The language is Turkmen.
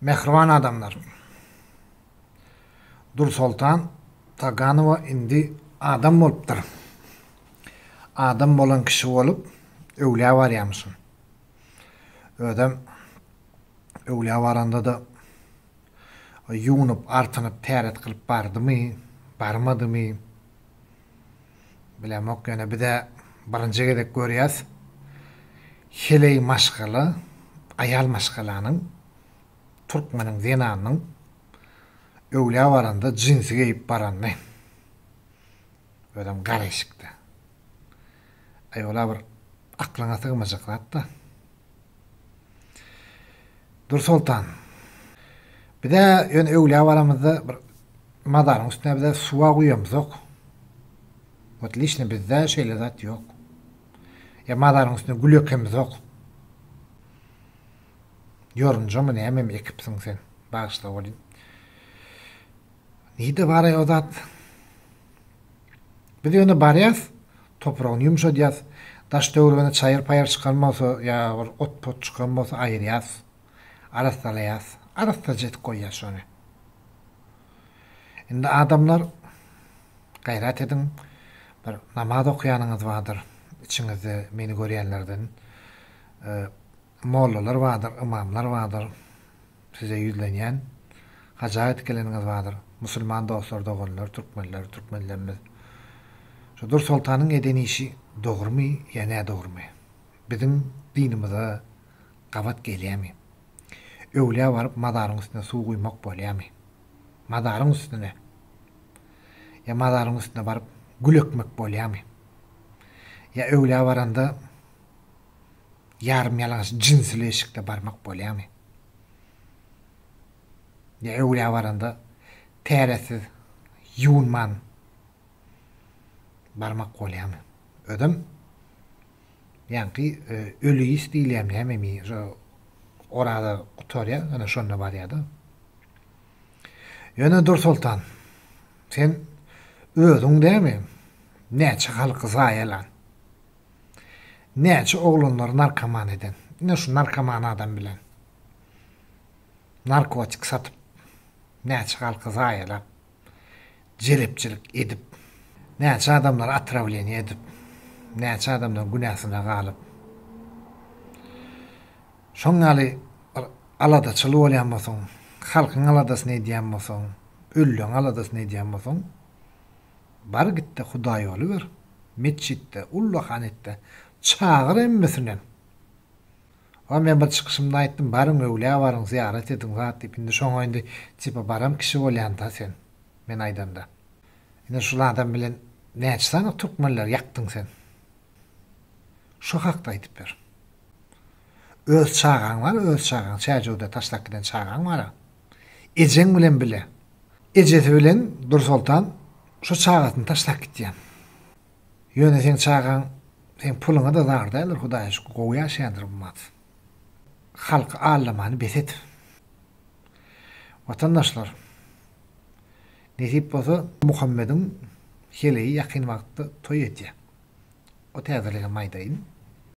Mehriban adamlar. Dursultan Taganova indi adam bolupdyr. Adam bolan kişi bolup öwlä barýamsyň. Ödem öwlä baranda da yunup, artynyp, täret kılıp bardymy, barmadymy? Bilemok ýene bir de birinji gedek görýäs. Heley maşgala, ayal maşgalanyň Türkmeniň zenanyň öwlä baranda jinsi giyip barandy. Ödem garaşykdy. Aýola bir aklyňa sygmajak da. Dursultan. Bir de ýöne öwlä baramyzda bir madaryň üstüne bir de suwa guýamyzok. Otlishne bizde şeýle zat ýok. Ya madaryň üstüne gül ýekemizok. Ýorunjamy näme ekipsiň sen? Bagyşla bolýan. Nide bara o zat? Bir de ýöne barýas, topragyny ýumşadýas, daş döwrüne çayır payır çykanmasa ýa bir ot pot çykanmasa aýyrýas. Arastalayas, arastajet koýýas şonu. Indi adamlar gayrat edin, bir namaz okuýanyňyz bardyr. İçiňizde meni görýänlerden mollalar bardyr, imamlar bardyr. Size ýüzlenýän haja etkeleriňiz bardyr. Musulman dostlar, doganlar, türkmenlerimiz. Şu Dursultanyň eden işi dogrymy ýa-ni dogrymy? Bizim dinimize gabat gelýärmi? Öwlä baryp madaryň üstüne suw guýmak bolýarmy? Madaryň üstüne. Ya madaryň üstüne baryp gül ekmek bolýarmy? Ya öwlä baranda yarım ýalaňaç jinsli eşikde barmak bolýarmy? Ya öwlä baranda teresiz, ýuwunman barmak bolýarmy? Ödem ýanky ölüyi istilýärmi hememi orada oturýar, ana şonda barýardy. Ýöne Dursultan, sen özüň dämi? Näçe halky zaýalan? Näçe oglanlar narkoman eden? Ne şu narkoman adam bilen? Narkotik satyp, näçe halky zaýalan? Jelepçilik edip, näçe adamlar atrawleny edip, näçe adamlar günasyna galyp. Şoňaly aladaçylyk bolýan bolsaň, halkyň aladasyny edýän bolsaň, öllüň aladasyny edýän bolsaň, bar gitde Hudaý ýoly ber. Meçitde, ullahanetde çağır emmesinden. O men bir çykyşymda aýtdym, barym öwlä baryň, ziyaret ediň zat diýip, indi şoňa indi tipa baram kişi bolýan da sen. Men aýdanda. Indi şulardan bilen näçe sana türkmenler ýakdyň sen? Şu hakda aýdyp ber. Öz çağaň var, öz çağaň. Çäjewde taşlak giden çağaň var. Ejeň bilen bile. Ejesi bilen Dursultan şu çağatyny taşlak gitýän. Ýöne sen çağaň, sen puluňa da zar dälir, Hudaý şükür gowy ýaşaýandyr bu mat. Halk allamany beset. Watandaşlar, nesip bolsa Muhammediň heleyi ýakyn wagtda toý etýär. O täzelige maýdaýyn.